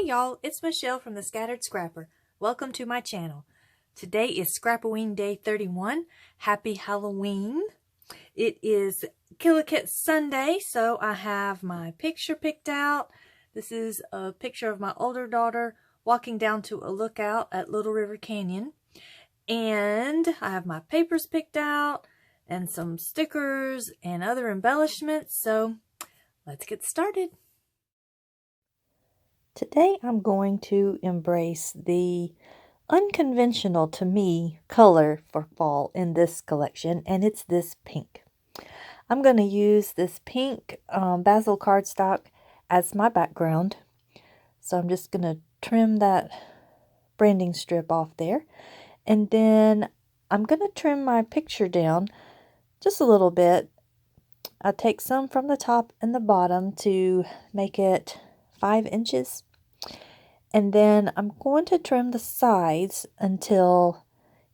y'all, it's Michelle from the Scattered Scrapper. Welcome to my channel. Today is Scrap-O-WEEN Day 31. Happy Halloween. It is Killikit Sunday, so I have my picture picked out. This is a picture of my older daughter walking down to a lookout at Little River Canyon. And I have my papers picked out and some stickers and other embellishments, so let's get started. Today I'm going to embrace the unconventional, to me, color for fall in this collection, and it's this pink. I'm going to use this pink basil cardstock as my background. So I'm just going to trim that branding strip off there. And then I'm going to trim my picture down just a little bit. I'll take some from the top and the bottom to make it 5 inches. And then I'm going to trim the sides until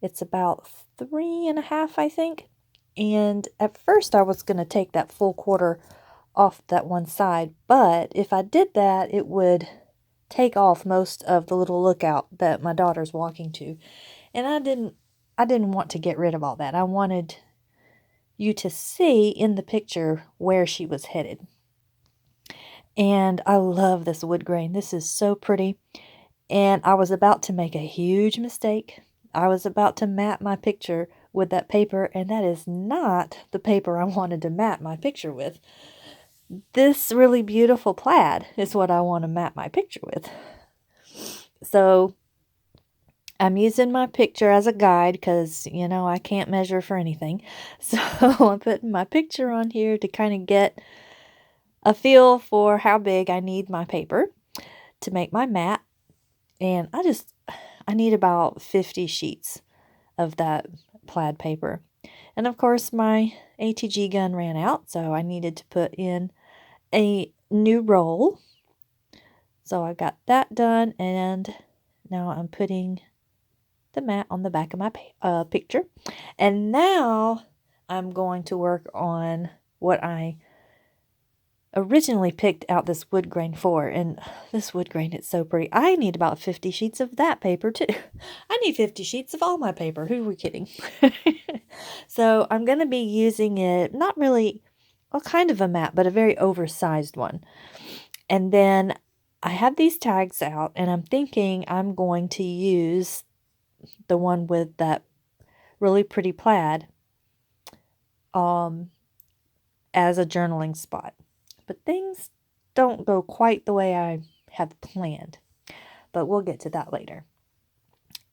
it's about 3.5, I think. And at first I was going to take that full quarter off that one side, but if I did that, it would take off most of the little lookout that my daughter's walking to. And I didn't want to get rid of all that. I wanted you to see in the picture where she was headed. And I love this wood grain. This is so pretty. And I was about to make a huge mistake. I was about to mat my picture with that paper, and that is not the paper I wanted to mat my picture with. This really beautiful plaid is what I want to mat my picture with. So I'm using my picture as a guide because, you know, I can't measure for anything. So I'm putting my picture on here to kind of get a feel for how big I need my paper to make my mat. And I need about 50 sheets of that plaid paper. And of course my ATG gun ran out, so I needed to put in a new roll. So I got that done, and now I'm putting the mat on the back of my picture. And now I'm going to work on what I originally picked out this wood grain for, and this wood grain, it's so pretty. I need about 50 sheets of that paper too. I need 50 sheets of all my paper. Who are we kidding? So I'm going to be using it, not really, well, kind of a mat, but a very oversized one. And then I have these tags out, and I'm thinking I'm going to use the one with that really pretty plaid as a journaling spot. But things don't go quite the way I have planned. But we'll get to that later.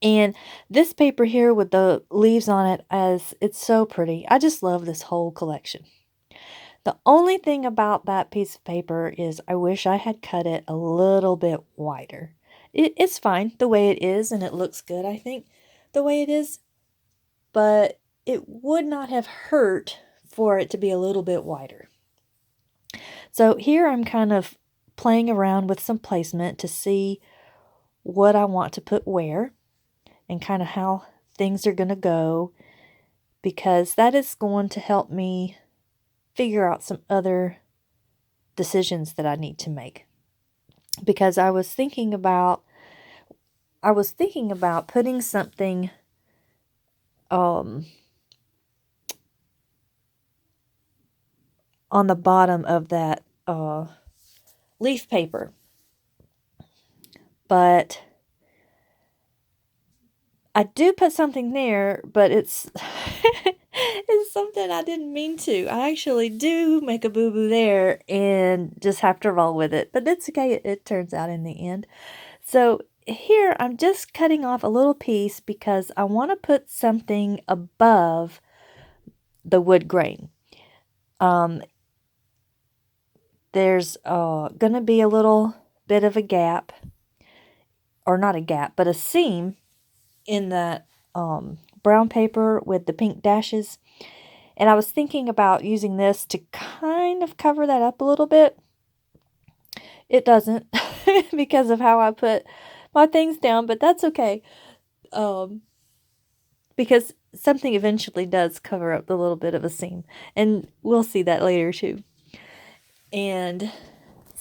And this paper here with the leaves on it, as it's so pretty. I just love this whole collection. The only thing about that piece of paper is I wish I had cut it a little bit wider. It's fine the way it is, and it looks good, I think, the way it is. But it would not have hurt for it to be a little bit wider. So here I'm kind of playing around with some placement to see what I want to put where and kind of how things are going to go, because that is going to help me figure out some other decisions that I need to make. Because I was thinking about putting something on the bottom of that leaf paper. But I do put something there, but it's it's something I didn't mean to. I actually do make a boo-boo there and just have to roll with it. But that's okay. It turns out in the end. So here I'm just cutting off a little piece because I want to put something above the wood grain. There's going to be a little bit of a gap, or not a gap, but a seam in that brown paper with the pink dashes. And I was thinking about using this to kind of cover that up a little bit. It doesn't because of how I put my things down, but that's okay. Because something eventually does cover up the little bit of a seam. And we'll see that later too. And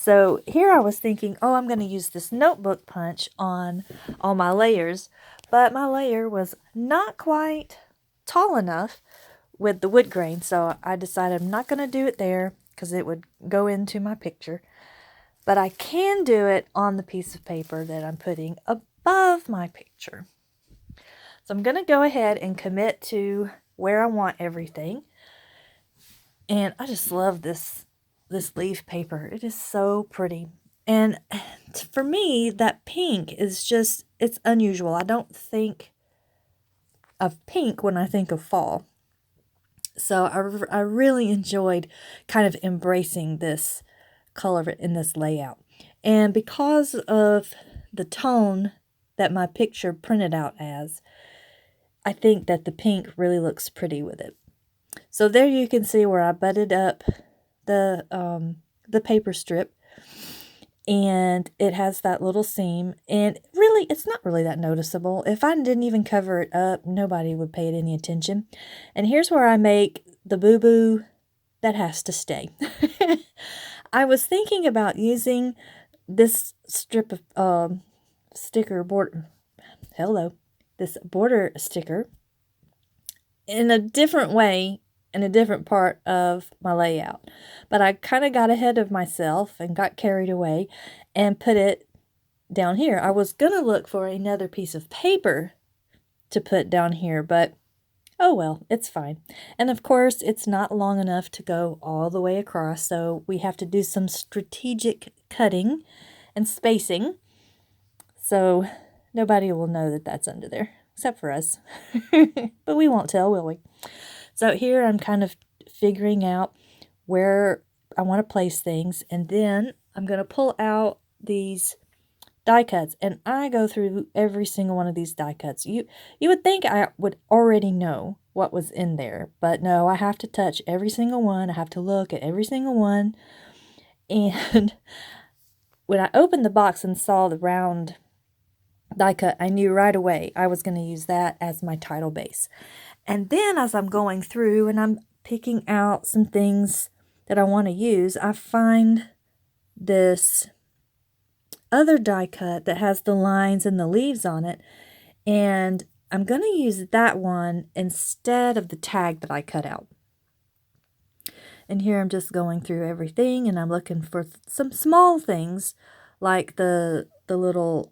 So here I was thinking, oh, I'm going to use this notebook punch on all my layers, but my layer was not quite tall enough with the wood grain, so I decided I'm not going to do it there because it would go into my picture. But I can do it on the piece of paper that I'm putting above my picture. So I'm going to go ahead and commit to where I want everything. And I just love this leaf paper. It is so pretty. And for me, that pink is just, it's unusual. I don't think of pink when I think of fall. So I really enjoyed kind of embracing this color in this layout. And because of the tone that my picture printed out as, I think that the pink really looks pretty with it. So there you can see where I butted up the paper strip, and it has that little seam, and really it's not really that noticeable. If I didn't even cover it up, nobody would pay it any attention. And here's where I make the boo-boo that has to stay. I was thinking about using this strip of sticker border, this border sticker in a different way in a different part of my layout. But I kind of got ahead of myself and got carried away and put it down here. I was going to look for another piece of paper to put down here, but oh well, it's fine. And of course, it's not long enough to go all the way across, so we have to do some strategic cutting and spacing. So nobody will know that that's under there, except for us. But we won't tell, will we? So here I'm kind of figuring out where I want to place things, and then I'm going to pull out these die cuts, and I go through every single one of these die cuts. You would think I would already know what was in there, but no, I have to touch every single one. I have to look at every single one. And when I opened the box and saw the round die cut, I knew right away I was going to use that as my title base. And then as I'm going through and I'm picking out some things that I want to use, I find this other die cut that has the lines and the leaves on it, and I'm going to use that one instead of the tag that I cut out. And here I'm just going through everything, and I'm looking for some small things like the little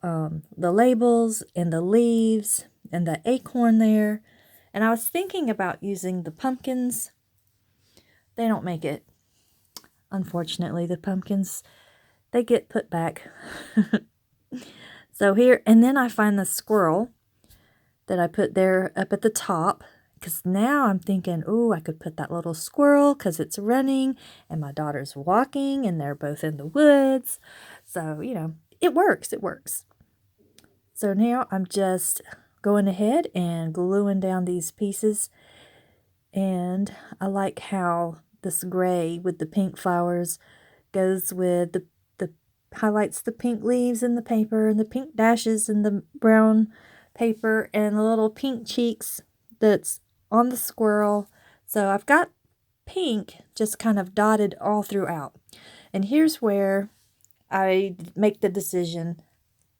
the labels and the leaves and the acorn there. And I was thinking about using the pumpkins. They don't make it. Unfortunately, the pumpkins, they get put back. So here, and then I find the squirrel that I put there up at the top, because now I'm thinking, oh, I could put that little squirrel because it's running and my daughter's walking and they're both in the woods. So, you know, it works. It works. So now I'm just going ahead and gluing down these pieces. And I like how this gray with the pink flowers goes with the highlights the pink leaves in the paper and the pink dashes in the brown paper and the little pink cheeks that's on the squirrel. So I've got pink just kind of dotted all throughout. And here's where I make the decision.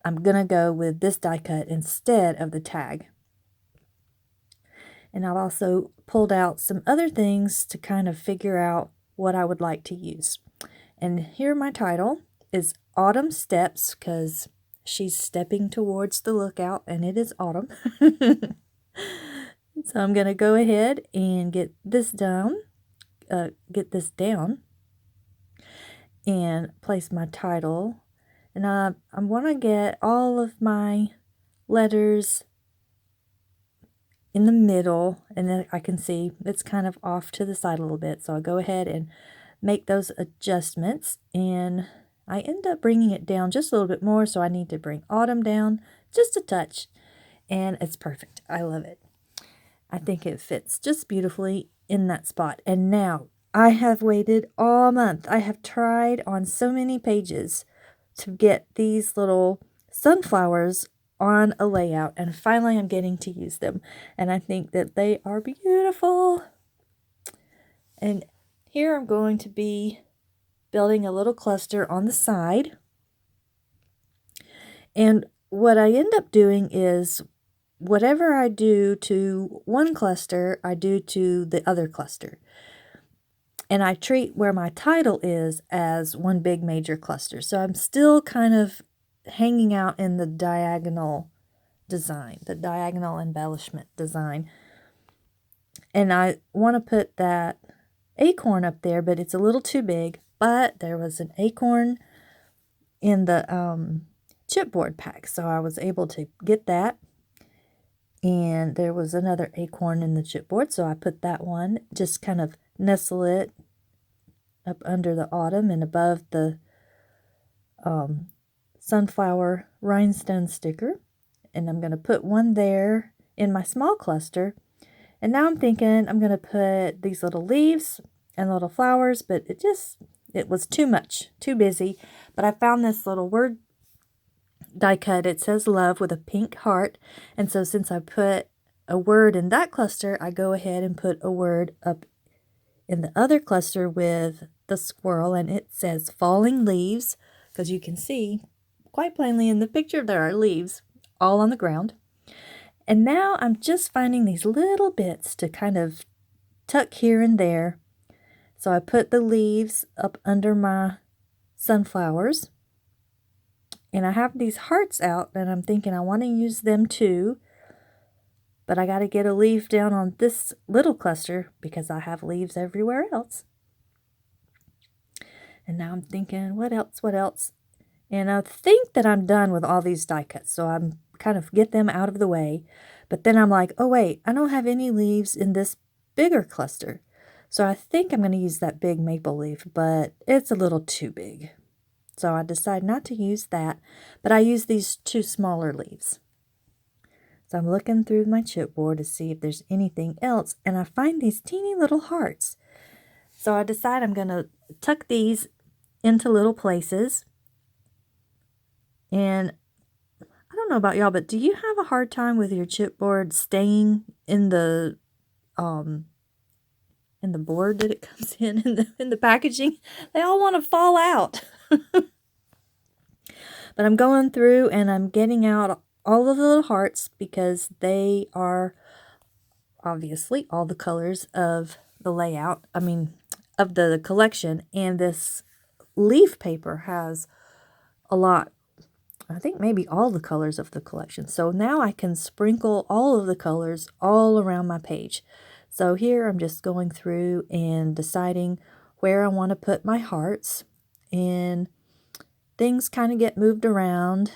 I'm going to go with this die cut instead of the tag. And I've also pulled out some other things to kind of figure out what I would like to use. And here my title is Autumn Steps, because she's stepping towards the lookout and it is autumn. So I'm going to go ahead and get this down and place my title. And I want to get all of my letters in the middle, and then I can see it's kind of off to the side a little bit. So I'll go ahead and make those adjustments, and I end up bringing it down just a little bit more, so I need to bring autumn down just a touch, and it's perfect. I love it. I think it fits just beautifully in that spot. And now I have waited all month. I have tried on so many pages to get these little sunflowers on a layout, and finally I'm getting to use them, and I think that they are beautiful. And here I'm going to be building a little cluster on the side. And what I end up doing is whatever I do to one cluster, I do to the other cluster. And I treat where my title is as one big major cluster. So I'm still kind of hanging out in the diagonal design, the diagonal embellishment design. And I want to put that acorn up there, but it's a little too big. But there was an acorn in the chipboard pack, so I was able to get that. And there was another acorn in the chipboard, so I put that one, just kind of nestle it up under the autumn and above the sunflower rhinestone sticker. And I'm going to put one there in my small cluster. And now I'm thinking I'm going to put these little leaves and little flowers, but it was too much, too busy. But I found this little word die cut. It says love with a pink heart. And so since I put a word in that cluster, I go ahead and put a word up in the other cluster with the squirrel, and it says falling leaves, because you can see quite plainly in the picture there are leaves all on the ground. And now I'm just finding these little bits to kind of tuck here and there. So I put the leaves up under my sunflowers. And I have these hearts out, and I'm thinking I want to use them too. But I got to get a leaf down on this little cluster because I have leaves everywhere else. And now I'm thinking, what else? And I think that I'm done with all these die cuts. So I'm kind of get them out of the way. But then I'm like, oh wait, I don't have any leaves in this bigger cluster. So I think I'm going to use that big maple leaf, but it's a little too big. So I decide not to use that, but I use these two smaller leaves. So I'm looking through my chipboard to see if there's anything else, and I find these teeny little hearts. So I decide I'm going to tuck these into little places. And I don't know about y'all, but do you have a hard time with your chipboard staying in the board that it comes in the packaging? They all want to fall out. But I'm going through and I'm getting out all of the little hearts because they are obviously all the colors of the layout, of the collection. And this leaf paper has a lot, I think maybe all the colors of the collection. So now I can sprinkle all of the colors all around my page. So here I'm just going through and deciding where I want to put my hearts, and things kind of get moved around.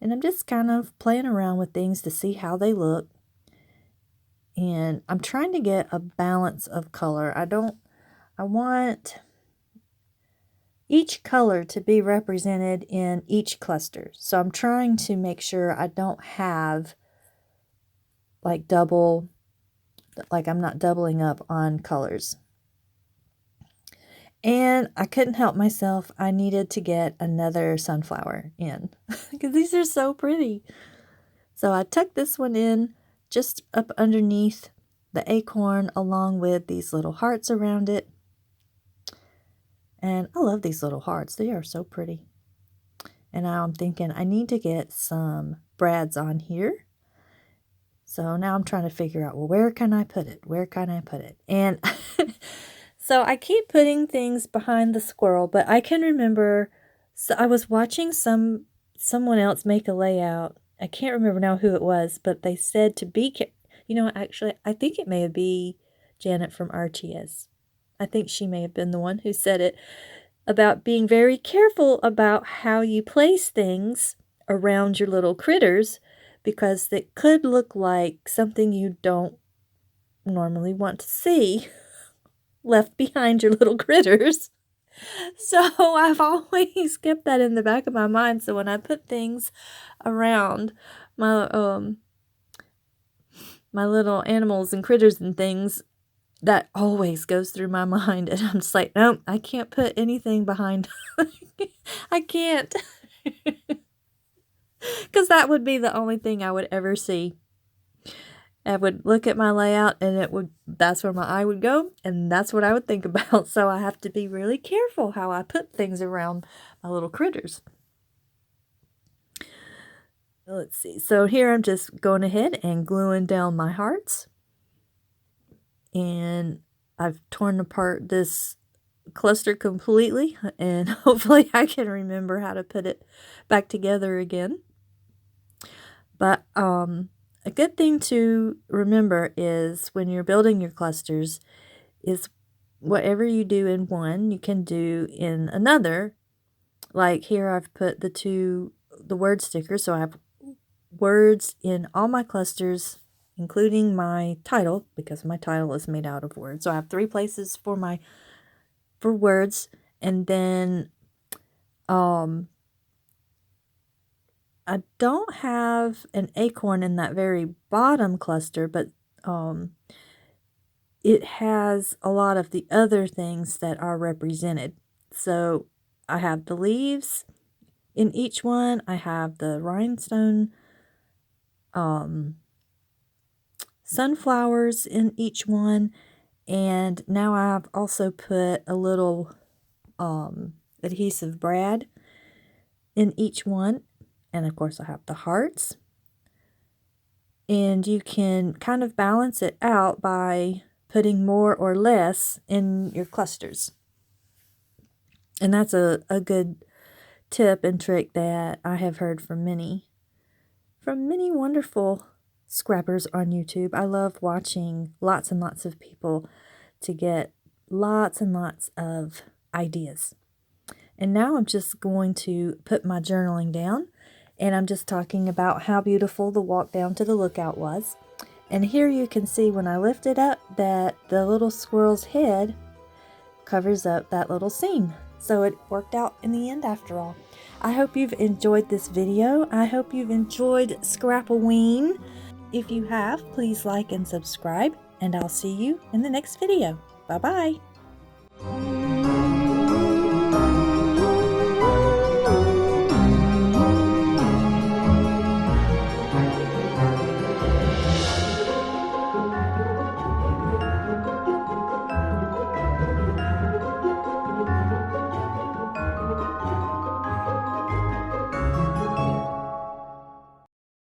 And I'm just kind of playing around with things to see how they look. And I'm trying to get a balance of color. I want each color to be represented in each cluster. So I'm trying to make sure I don't have like I'm not doubling up on colors. And I couldn't help myself. I needed to get another sunflower in because these are so pretty. So I tucked this one in just up underneath the acorn along with these little hearts around it. And I love these little hearts. They are so pretty. And now I'm thinking I need to get some brads on here. So now I'm trying to figure out, well, where can I put it? Where can I put it? And so I keep putting things behind the squirrel, but I can remember, so I was watching someone else make a layout. I can't remember now who it was, but they said to be, actually, I think it may be Janet from RTS. I think she may have been the one who said it, about being very careful about how you place things around your little critters, because it could look like something you don't normally want to see left behind your little critters. So I've always kept that in the back of my mind. So when I put things around my my little animals and critters and things, that always goes through my mind. And I'm just like, no, I can't put anything behind. I can't. Because that would be the only thing I would ever see. I would look at my layout and that's where my eye would go, and that's what I would think about. So I have to be really careful how I put things around my little critters. Let's see. So here I'm just going ahead and gluing down my hearts. And I've torn apart this cluster completely, and hopefully I can remember how to put it back together again. But a good thing to remember is when you're building your clusters is whatever you do in one, you can do in another. Like here I've put the word stickers, so I have words in all my clusters, including my title, because my title is made out of words. So I have 3 places for words, and then I don't have an acorn in that very bottom cluster, but it has a lot of the other things that are represented. So I have the leaves in each one. I have the rhinestone sunflowers in each one, and now I've also put a little adhesive brad in each one, and of course I have the hearts. And you can kind of balance it out by putting more or less in your clusters. And that's a good tip and trick that I have heard from many wonderful scrappers on YouTube. I love watching lots and lots of people to get lots and lots of ideas. And now I'm just going to put my journaling down, and I'm just talking about how beautiful the walk down to the lookout was. And here you can see when I lift it up that the little squirrel's head covers up that little seam. So it worked out in the end after all. I hope you've enjoyed this video. I hope you've enjoyed Scrap-O-WEEN. If you have, please like and subscribe, and I'll see you in the next video. Bye-bye.